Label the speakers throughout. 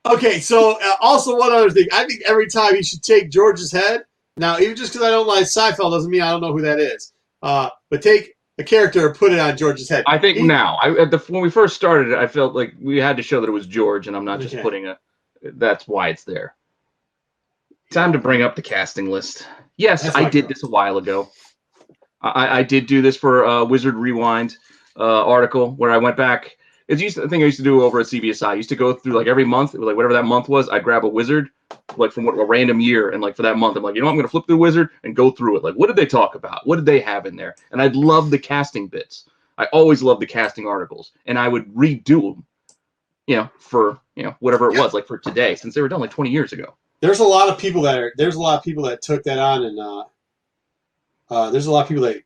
Speaker 1: Okay, so also one other thing. I think every time he should take George's head. Now, even just because I don't like Seinfeld doesn't mean I don't know who that is. But take a character and put it on George's head.
Speaker 2: I think when we first started, I felt like we had to show that it was George, and I'm not just putting that's why it's there. Time to bring up the casting list. Yes, I did this a while ago. I did do this for Wizard Rewind article where I went back. It's the thing I used to do over at CBSI. I used to go through like every month, like whatever that month was, I'd grab a wizard, like from a random year, and like for that month, I'm like, I'm going to flip through Wizard and go through it. Like, what did they talk about? What did they have in there? And I'd love the casting bits. I always loved the casting articles, and I would redo them, for whatever it was, like for today, since they were done like 20 years ago.
Speaker 1: There's a lot of people that took that on, and there's a lot of people that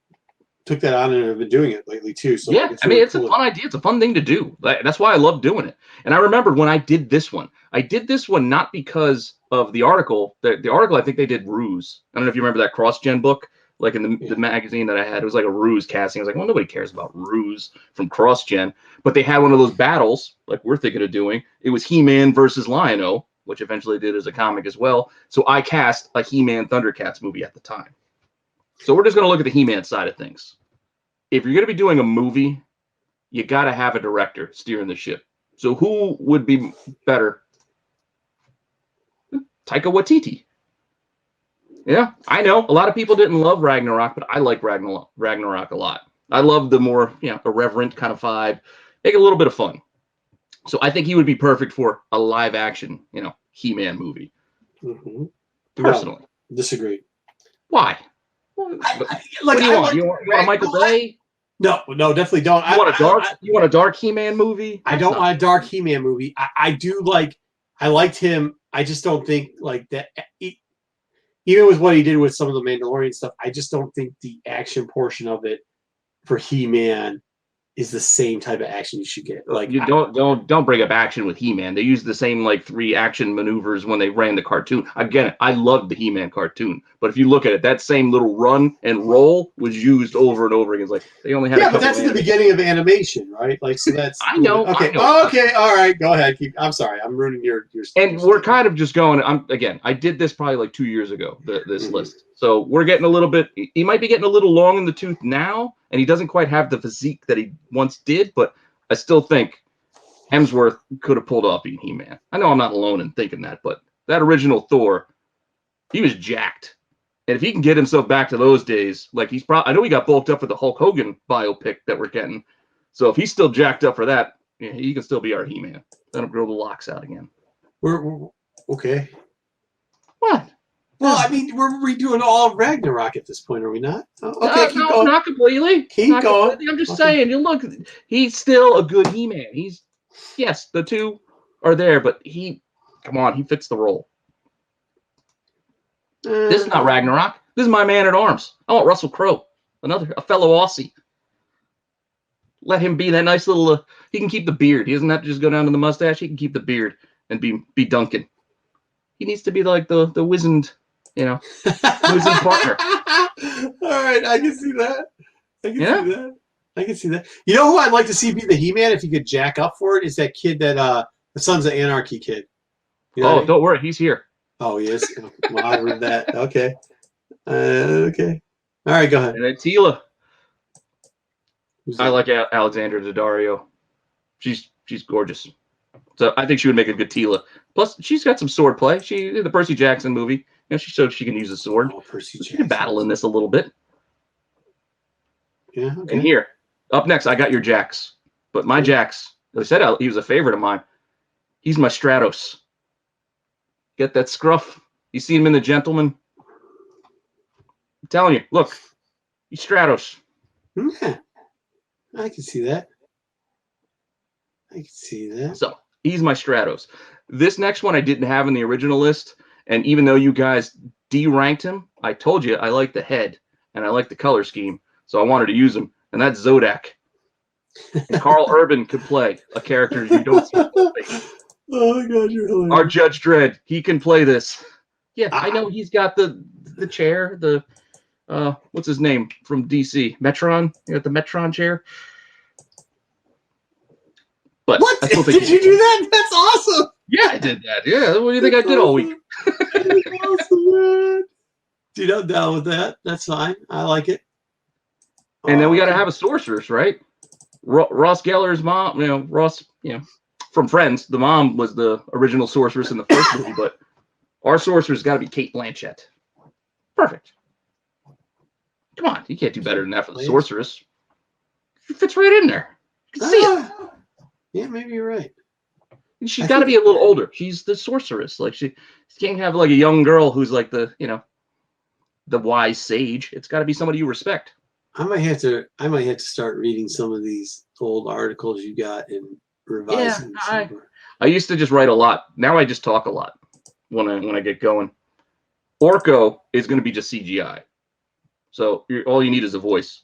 Speaker 1: took that on and have been doing it lately too. So
Speaker 2: yeah, I mean, it's a fun idea. It's a fun thing to do. That's why I love doing it. And I remember when I did this one not because of the article. The article, I think they did Ruse. I don't know if you remember that cross-gen book, like in the magazine that I had. It was like a Ruse casting. I was like, well, nobody cares about Ruse from cross-gen. But they had one of those battles, like we're thinking of doing. It was He-Man versus Lion-O, which eventually did as a comic as well. So I cast a He-Man Thundercats movie at the time. So we're just going to look at the He-Man side of things. If you're going to be doing a movie, you got to have a director steering the ship. So who would be better? Taika Waititi. Yeah, I know. A lot of people didn't love Ragnarok, but I like Ragnarok a lot. I love the more, irreverent kind of vibe. Make it a little bit of fun. So I think he would be perfect for a live action, He-Man movie.
Speaker 1: Mm-hmm.
Speaker 2: Personally.
Speaker 1: No, disagree.
Speaker 2: Why? What do you want? You want a Michael Bay?
Speaker 1: No, definitely don't.
Speaker 2: You want a dark He-Man movie?
Speaker 1: I don't want a dark He-Man movie. I liked him. I just don't think like that. Even with what he did with some of the Mandalorian stuff, I just don't think the action portion of it for He-Man is the same type of action you should get. Like
Speaker 2: you don't bring up action with He-Man. They used the same like 3 action maneuvers when they ran the cartoon. Again, I loved the He-Man cartoon, but if you look at it, that same little run and roll was used over and over again. It's like they only had
Speaker 1: but that's at the beginning of animation, right? Like so that's
Speaker 2: I know.
Speaker 1: Okay.
Speaker 2: I know.
Speaker 1: Okay. All right. Go ahead. I'm sorry. I'm ruining your.
Speaker 2: And we're kind of just going. I did this probably like 2 years ago. This list. So we're getting a little bit. He might be getting a little long in the tooth now, and he doesn't quite have the physique that he once did. But I still think Hemsworth could have pulled off being He-Man. I know I'm not alone in thinking that, but that original Thor, he was jacked. And if he can get himself back to those days, like he's probably, I know he got bulked up for the Hulk Hogan biopic that we're getting. So if he's still jacked up for that, he can still be our He-Man. Let him grow the locks out again.
Speaker 1: We're okay.
Speaker 2: What?
Speaker 1: Well, I mean, we're redoing all of Ragnarok at this point, are we not? Okay, keep going.
Speaker 2: Not completely.
Speaker 1: Keep going.
Speaker 2: Completely. I'm just saying. You look, he's still a good He-Man. Yes, the two are there, but he fits the role. This is not Ragnarok. This is my man at arms. I want Russell Crowe, a fellow Aussie. Let him be that nice little. He can keep the beard. He doesn't have to just go down to the mustache. He can keep the beard and be Duncan. He needs to be like the wizened, wizened partner.
Speaker 1: All right, I can see that. I can see that. You know who I'd like to see be the He-Man if he could jack up for it? Is that kid that the Sons of Anarchy kid.
Speaker 2: Don't worry, he's here.
Speaker 1: Oh, he is? Well, I read that. Okay. Okay. All right, go ahead.
Speaker 2: And then Tila. I like Alexandra Daddario. She's gorgeous. So I think she would make a good Tila. Plus, she's got some sword play. The Percy Jackson movie, she showed she can use a sword.
Speaker 1: Oh, Percy Jackson.
Speaker 2: She can battle in this a little bit.
Speaker 1: Yeah. Okay.
Speaker 2: And here, up next, I got your Jax. But my Jax, I said he was a favorite of mine. He's my Stratos. Get that scruff. You see him in The Gentleman? I'm telling you, look, he's Stratos.
Speaker 1: Yeah. I can see that.
Speaker 2: So he's my Stratos. This next one I didn't have in the original list, and even though you guys D-ranked him, I told you I like the head and I like the color scheme, so I wanted to use him, and that's Zodak. And Carl Urban could play a character you don't see.
Speaker 1: Oh my God, you're hilarious.
Speaker 2: Our Judge Dredd, he can play this. Yeah, I know he's got the chair, the what's his name from DC? Metron? You got the Metron chair. But
Speaker 1: what? Did you do that? That's awesome.
Speaker 2: Yeah, did that. Yeah, what do you think I did all week?
Speaker 1: Dude, I'm down with that. That's fine. I like it.
Speaker 2: And then we got to have a sorceress, right? Ross Geller's mom, Ross, from Friends, the mom was the original sorceress in the first movie, but our sorceress got to be Cate Blanchett. Perfect. Come on, you can't do better than that for the sorceress. She fits right in there. You can see it.
Speaker 1: Yeah, maybe you're right.
Speaker 2: She's got to be a little older. She's the sorceress. Like she can't have like a young girl who's like the wise sage. It's got to be somebody you respect.
Speaker 1: I might have to start reading some of these old articles you got and revising.
Speaker 2: Yeah, I used to just write a lot. Now I just talk a lot when I get going. Orko is going to be just CGI. So all you need is a voice.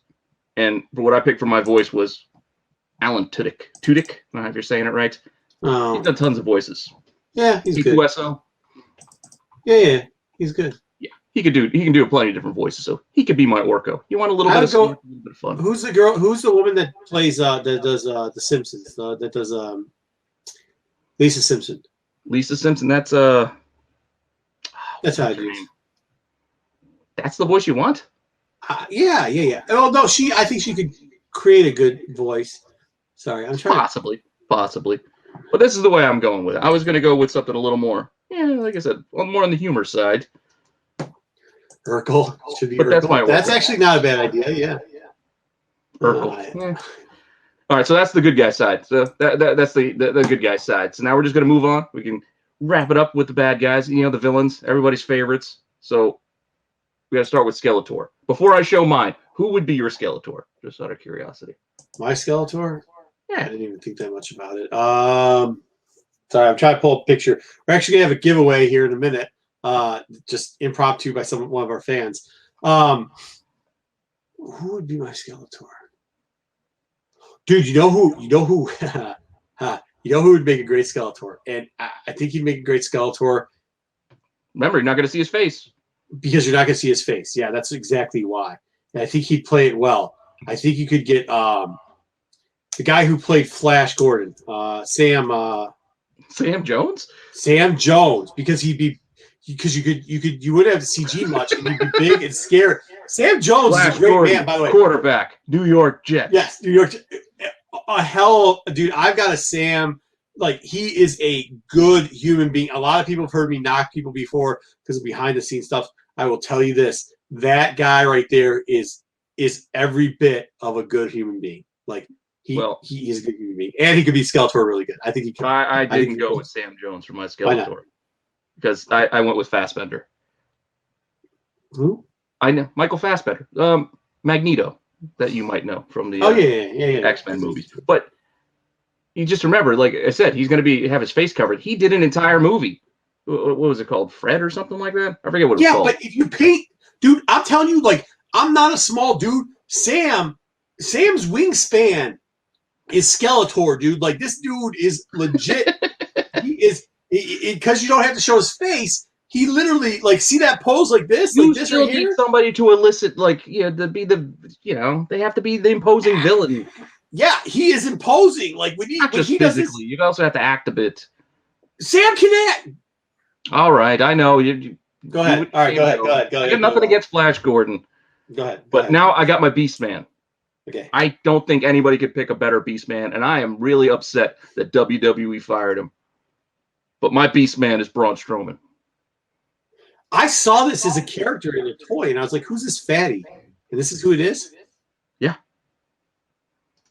Speaker 2: And what I picked for my voice was Alan Tudyk. Tudyk, I don't know if you're saying it right.
Speaker 1: Oh.
Speaker 2: He's done tons of voices.
Speaker 1: Yeah, he's good.
Speaker 2: K2SO.
Speaker 1: Yeah, he's good.
Speaker 2: Yeah, he can do plenty of different voices. So he could be my Orko. You want a little bit of fun.
Speaker 1: Who's the girl? Who's the woman that plays that does the Simpsons? That does Lisa Simpson.
Speaker 2: Lisa Simpson. That's
Speaker 1: how I do.
Speaker 2: That's the voice you want?
Speaker 1: Yeah. Oh no, I think she could create a good voice. Sorry, I'm trying.
Speaker 2: Possibly. But this is the way I'm going with it. I was going to go with something a little more, like I said, more on the humor side.
Speaker 1: Urkel should be. Urkel. That's actually not a bad idea. Yeah.
Speaker 2: Urkel. All right, so that's the good guy side. So that's the good guy side. So now we're just going to move on. We can wrap it up with the bad guys. The villains, everybody's favorites. So we got to start with Skeletor. Before I show mine, who would be your Skeletor? Just out of curiosity.
Speaker 1: My Skeletor?
Speaker 2: Yeah.
Speaker 1: I didn't even think that much about it. Sorry, I'm trying to pull a picture. We're actually going to have a giveaway here in a minute. Just impromptu by one of our fans. Who would be my Skeletor? Dude, you know who would make a great Skeletor? And I think he'd make a great Skeletor.
Speaker 2: Remember, you're not going to see his face.
Speaker 1: Because you're not going to see his face. Yeah, that's exactly why. And I think he'd play it well. I think you could get the guy who played Flash Gordon, Sam
Speaker 2: Jones?
Speaker 1: Sam Jones, because you wouldn't have to CG much and he'd be big and scary. Sam Jones
Speaker 2: Flash
Speaker 1: is a great
Speaker 2: Gordon,
Speaker 1: man, by the way.
Speaker 2: Quarterback, New York Jets.
Speaker 1: Yes, New York. Dude, I've got a Sam. Like, he is a good human being. A lot of people have heard me knock people before because of behind the scenes stuff. I will tell you this: that guy right there is every bit of a good human being. Like, he is a good human being, and he could be Skeletor really good. I think he could.
Speaker 2: I didn't go with Sam Jones for my Skeletor because I went with Fassbender.
Speaker 1: Who?
Speaker 2: I know Michael Fassbender, Magneto, that you might know from the X-Men movies. But you just remember, like I said, he's going to have his face covered. He did an entire movie. What was it called? Fred or something like that? I forget what it was called.
Speaker 1: Yeah, but if you paint, dude, I'm telling you, like, I'm not a small dude. Sam's wingspan is Skeletor, dude. Like, this dude is legit. He is, because you don't have to show his face. He literally, like, see that pose like this?
Speaker 2: You
Speaker 1: like this
Speaker 2: still
Speaker 1: right
Speaker 2: need
Speaker 1: here?
Speaker 2: somebody to elicit, like, to be they have to be the imposing villain.
Speaker 1: Yeah, he is imposing. Like,
Speaker 2: not just physically, you also have to act a bit.
Speaker 1: Sam can act.
Speaker 2: All right, I know.
Speaker 1: Go ahead. All right, go ahead.
Speaker 2: I got nothing against Flash Gordon.
Speaker 1: Go ahead.
Speaker 2: But now I got my Beast Man.
Speaker 1: Okay.
Speaker 2: I don't think anybody could pick a better Beast Man, and I am really upset that WWE fired him. But my Beast Man is Braun Strowman.
Speaker 1: I saw this as a character in a toy, and I was like, who's this fatty? And this is who it is?
Speaker 2: Yeah.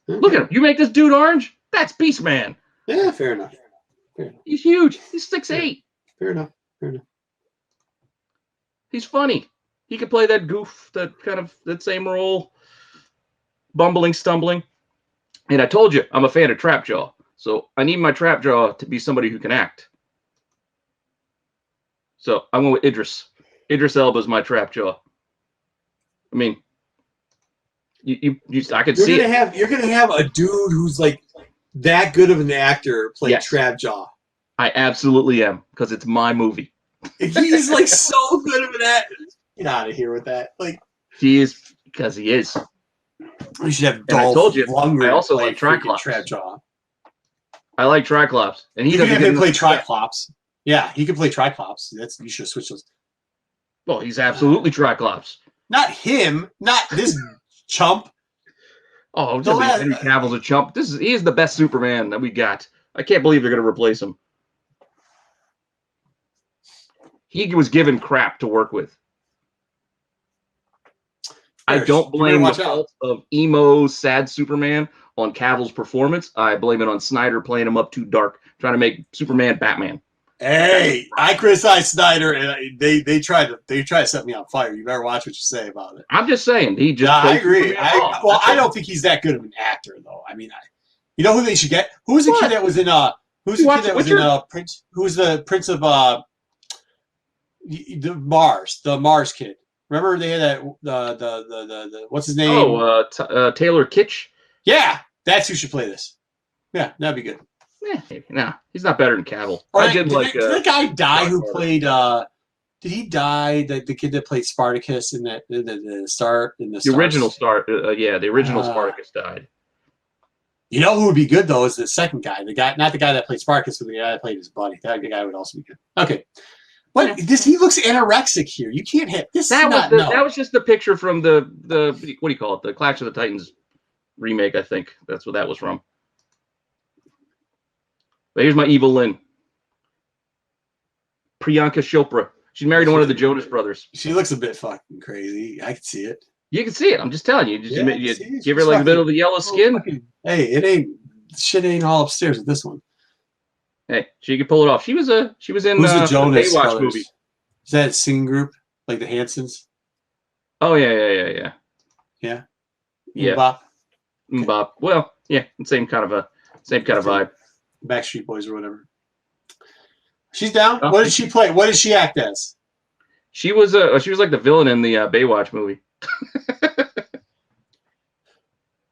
Speaker 1: Okay.
Speaker 2: Look at him. You make this dude orange? That's Beast Man.
Speaker 1: Yeah, fair enough.
Speaker 2: He's huge. He's 6'8".
Speaker 1: Fair enough.
Speaker 2: He's funny. He could play that goof, that same role, bumbling, stumbling. And I told you, I'm a fan of Trapjaw. So I need my Trapjaw to be somebody who can act. So I went with Idris. Idris Elba's my Trapjaw. I mean, I could see it.
Speaker 1: You're gonna have a dude who's like that good of an actor play Trapjaw.
Speaker 2: I absolutely am, because it's my movie.
Speaker 1: He's like so good of an actor. Get out of here with that. Like,
Speaker 2: he is, because he is.
Speaker 1: We should have
Speaker 2: Dolph. I told you. I also like
Speaker 1: Trapjaw.
Speaker 2: I like Triclops, and he
Speaker 1: doesn't have him play Triclops. Yeah, he could play Triclops. You should switch those.
Speaker 2: Well, he's absolutely Triclops.
Speaker 1: Not him. Not this chump.
Speaker 2: Oh, Henry Cavill's a chump. He is the best Superman that we got. I can't believe they're going to replace him. He was given crap to work with. I don't blame the fault of emo, sad Superman on Cavill's performance. I blame it on Snyder playing him up too dark, trying to make Superman Batman.
Speaker 1: Hey, I criticize Snyder, and they try to set me on fire. You better watch what you say about it.
Speaker 2: I'm just saying he just.
Speaker 1: I agree. I don't think he's that good of an actor, though. I mean, you know who they should get? Who was the kid that was in? Who's the kid that was in Prince? Who was the Prince of the Mars kid? Remember they had that the what's his name?
Speaker 2: Oh, Taylor Kitsch.
Speaker 1: Yeah, that's who should play this. Yeah, that'd be good.
Speaker 2: Yeah, maybe. Nah, he's not better than Cavill.
Speaker 1: Did that guy die who played? Did he die? The kid that played Spartacus in the start in the
Speaker 2: original Star. The original Spartacus died.
Speaker 1: You know who would be good though is the second guy. The guy, not the guy that played Spartacus, but the guy that played his buddy. That guy would also be good. Okay. But he looks anorexic here. You can't hit this. That
Speaker 2: was just the picture from the what do you call it? The Clash of the Titans remake, I think. That's what that was from. But here's my Evil Lynn. Priyanka Chopra. She's married to one of the Jonas brothers.
Speaker 1: She looks a bit fucking crazy. I can see it.
Speaker 2: You can see it. I'm just telling you. You give her like a bit of the yellow skin.
Speaker 1: Hey, shit ain't all upstairs with this one.
Speaker 2: Hey, she could pull it off. She was in
Speaker 1: Who's the Jonas
Speaker 2: Baywatch
Speaker 1: brothers?
Speaker 2: movie.
Speaker 1: Is that a singing group like the Hansons?
Speaker 2: Oh yeah.
Speaker 1: Yeah.
Speaker 2: Mbop. Mbop. Well, yeah, same kind of vibe.
Speaker 1: Backstreet Boys or whatever. She's down. What did she play? What did she act as?
Speaker 2: She was like the villain in the Baywatch movie.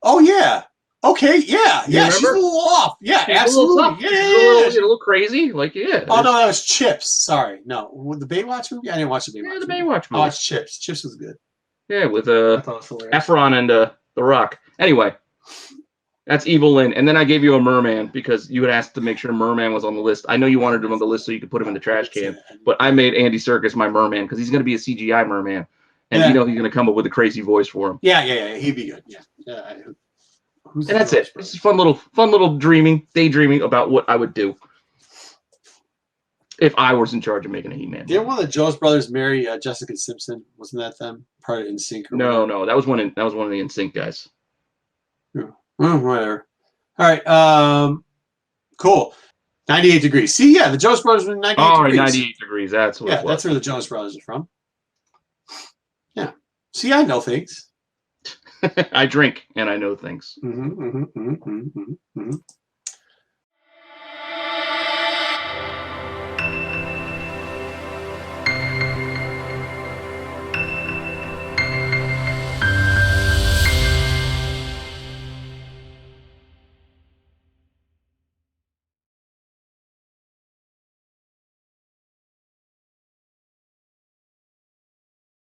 Speaker 1: Oh yeah. Okay, yeah. She's a little off. Yeah, absolutely.
Speaker 2: A little crazy. Like, yeah.
Speaker 1: Oh no, that was Chips. Sorry, no. The Baywatch movie. I didn't watch the Baywatch.
Speaker 2: Yeah, the Baywatch movie.
Speaker 1: I watched Chips. Chips was good.
Speaker 2: Yeah, with Efron and The Rock. Anyway, that's Evil Lynn. And then I gave you a merman because you had asked to make sure merman was on the list. I know you wanted him on the list so you could put him in the trash can, but I made Andy Serkis my merman because he's going to be a CGI merman, and he's going to come up with a crazy voice for him.
Speaker 1: Yeah. He'd be good. Yeah.
Speaker 2: And that's it. This is fun little daydreaming about what I would do if I was in charge of making a He-Man.
Speaker 1: Didn't one of the Jonas brothers marry Jessica Simpson? Wasn't that them? Part of NSYNC?
Speaker 2: No, that was one of the NSYNC guys.
Speaker 1: Whatever. All right. Cool. 98 degrees. See, yeah, the Jonas brothers were 98 degrees.
Speaker 2: 98 degrees. That's what. Yeah,
Speaker 1: that's where the Jonas brothers are from. Yeah. See, I know things.
Speaker 2: I drink and I know things.